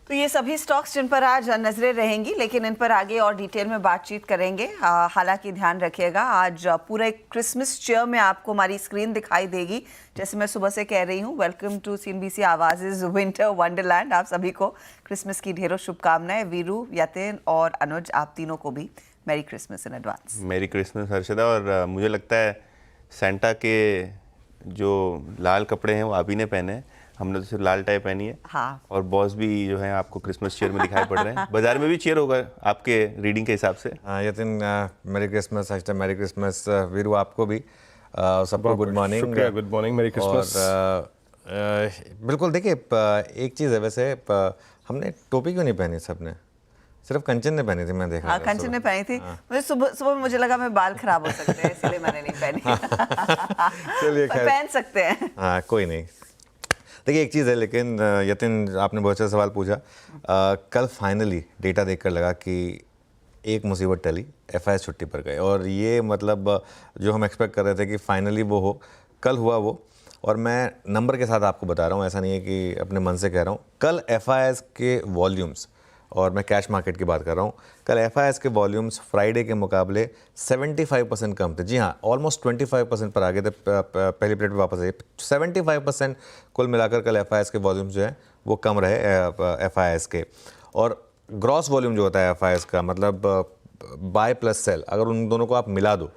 तो ये सभी स्टॉक्स जिन पर आज नजरें रहेंगी, लेकिन इन पर आगे और डिटेल में बातचीत करेंगे। हालांकि ध्यान रखिएगा, आज पूरा एक क्रिसमस चीयर में आपको हमारी स्क्रीन दिखाई देगी। जैसे मैं सुबह से कह रही हूँ, वेलकम टू CNBC आवाज़ विंटर वंडरलैंड। आप सभी को क्रिसमस की ढेरों शुभकामनाएं। वीरू, यतिन और अनुज, आप तीनों को भी merry Christmas in advance. Merry Christmas Harshada. और मुझे लगता है सेंटा के जो लाल कपड़े हैं वो आप ही ने पहने हैं, हमने तो सिर्फ लाल टाई पहनी है। हाँ। और बॉस भी जो है आपको क्रिसमस चीयर में दिखाई पड़ रहे हैं। बाजार में भी चीयर होगा आपके रीडिंग के हिसाब से। Yatin, merry Christmas. Merry Christmas Veeru, आपको भी सबको गुड मॉर्निंग। शुक्रिया, गुड मॉर्निंग, मैरी क्रिसमस। और बिल्कुल देखिए, एक चीज़ है वैसे, हमने टोपी क्यों नहीं पहनी सबने? सिर्फ कंचन ने पहनी थी, मैं देख रहा था। कंचन ने पहनी थी। मुझे सुबह मुझे लगा मैं बाल खराब हो सकते हैं, इसलिए मैंने नहीं पहनी। चलिए, पहन सकते हैं। हाँ, कोई नहीं। देखिए, एक चीज़ है, लेकिन यतिन, आपने बहुत अच्छा सवाल पूछा। कल फाइनली डेटा देखकर लगा कि एक मुसीबत टली, FIS छुट्टी पर गए। और ये मतलब जो हम एक्सपेक्ट कर रहे थे कि फाइनली वो हो, कल हुआ वो। और मैं नंबर के साथ आपको बता रहा हूँ, ऐसा नहीं है कि अपने मन से कह रहा हूँ। कल FIS के वॉल्यूम्स, और मैं कैश मार्केट की बात कर रहा हूँ, कल FIS के वॉल्यूम्स फ्राइडे के मुकाबले 75% कम थे। जी हाँ, ऑलमोस्ट 25% पर आगे थे। पहली प्लेट पे वापस आए। 75% कुल मिलाकर कल FIS के वॉल्यूम्स जो है वो कम रहे FIS के। और ग्रॉस वॉल्यूम जो होता है FIS का, मतलब बाय प्लस सेल, अगर उन दोनों को आप मिला दो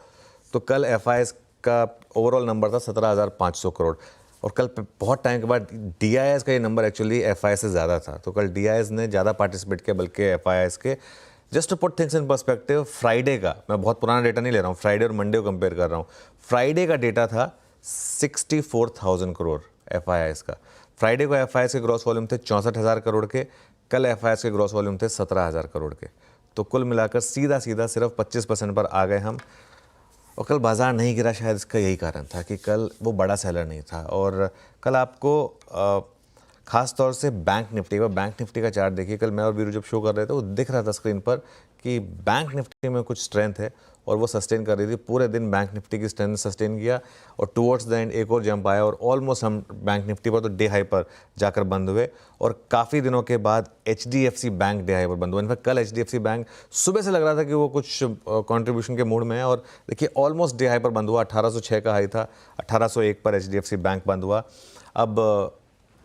तो कल FIS का ओवरऑल नंबर था 17,500 करोड़। और कल बहुत टाइम के बाद DIS का ये नंबर एक्चुअली FIS से ज़्यादा था। तो कल DIS ने ज़्यादा पार्टिसिपेट किया बल्कि FIS के। Just to put things in perspective, Friday का, मैं बहुत पुराना डेटा नहीं ले रहा हूँ, फ्राइडे और मंडे को कंपेयर कर रहा हूँ। फ्राइडे का डेटा था 64,000 करोड़ FIS का। फ्राइडे को FIS के ग्रॉस वॉल्यूम थे 64,000 करोड़ के, कल FIS के ग्रॉस वॉल्यूम थे 17,000 करोड़ के। तो कुल मिलाकर सीधा सिर्फ 25% पर आ गए हम। और कल बाज़ार नहीं गिरा, शायद इसका यही कारण था कि कल वो बड़ा सेलर नहीं था। और कल आपको ख़ास तौर से बैंक निफ्टी का चार्ट देखिए। कल मैं और वीरू जब शो कर रहे थे, वो दिख रहा था स्क्रीन पर कि बैंक निफ्टी में कुछ स्ट्रेंथ है और वो सस्टेन कर रही थी। पूरे दिन बैंक निफ्टी की स्ट्रेंथ सस्टेन किया और टुवर्ड्स द एंड एक और जंप आया और ऑलमोस्ट हम बैंक निफ्टी पर तो डे हाई पर जाकर बंद हुए। और काफ़ी दिनों के बाद HDFC बैंक डे हाई पर बंद हुआ। इनफैक्ट कल HDFC बैंक सुबह से लग रहा था कि वो कुछ कंट्रीब्यूशन के मूड में है। और देखिए, ऑलमोस्ट डे हाई पर बंद हुआ। 1806 का हाई था, 1801 पर HDFC बैंक बंद हुआ। अब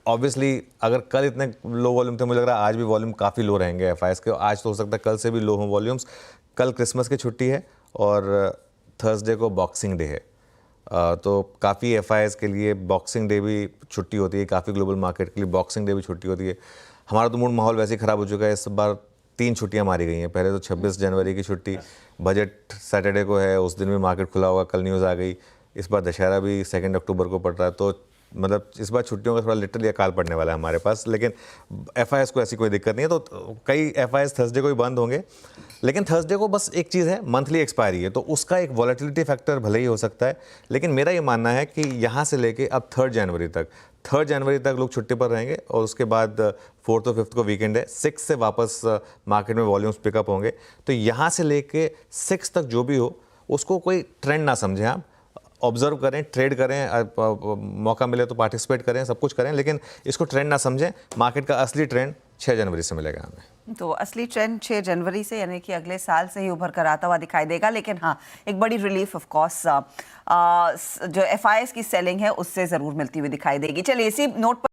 ऑब्वियसली अगर कल इतने लो वॉल्यूम थे, मुझे लग रहा है आज भी वॉल्यूम काफ़ी लो रहेंगे FIS के। आज तो हो सकता है कल से भी लो हों वॉल्यूम्स। कल क्रिसमस की छुट्टी है और थर्सडे को बॉक्सिंग डे है। तो काफ़ी FIS के लिए बॉक्सिंग डे भी छुट्टी होती है, काफ़ी ग्लोबल मार्केट के लिए बॉक्सिंग डे भी छुट्टी होती है। हमारा तो मूड माहौल वैसे ही ख़राब हो चुका है। इस बार 3 छुट्टियाँ मारी गई हैं। पहले तो 26 जनवरी की छुट्टी, बजट सैटरडे को है, उस दिन भी मार्केट खुला होगा, कल न्यूज़ आ गई। इस बार दशहरा भी 2 अक्टूबर को पड़ रहा है। तो मतलब इस बार छुट्टियों का थोड़ा लिटरली अकाल पड़ने वाला है हमारे पास। लेकिन FIS को ऐसी कोई दिक्कत नहीं है। तो कई FIS थर्सडे को ही बंद होंगे। लेकिन थर्सडे को बस एक चीज़ है, मंथली एक्सपायरी है, तो उसका एक वॉलेटिलिटी फैक्टर भले ही हो सकता है। लेकिन मेरा ये मानना है कि यहाँ से लेके अब 3 जनवरी तक लोग छुट्टी पर रहेंगे और उसके बाद 4th और 5th को वीकेंड है। 6 से वापस मार्केट में वॉल्यूम्स पिकअप होंगे। तो यहाँ से लेके 6 तक जो भी हो, उसको कोई ट्रेंड ना समझें आप। ऑब्जर्व करें, ट्रेड करें, मौका मिले तो पार्टिसिपेट करें, सब कुछ करें, लेकिन इसको ट्रेंड ना समझें। मार्केट का असली ट्रेंड 6 जनवरी से मिलेगा हमें। तो असली ट्रेंड 6 जनवरी से, यानी कि अगले साल से ही उभर कर आता हुआ दिखाई देगा। लेकिन हाँ, एक बड़ी रिलीफ ऑफ कोर्स जो FIS की सेलिंग है उससे ज़रूर मिलती हुई दिखाई देगी। चलिए, इसी नोट पर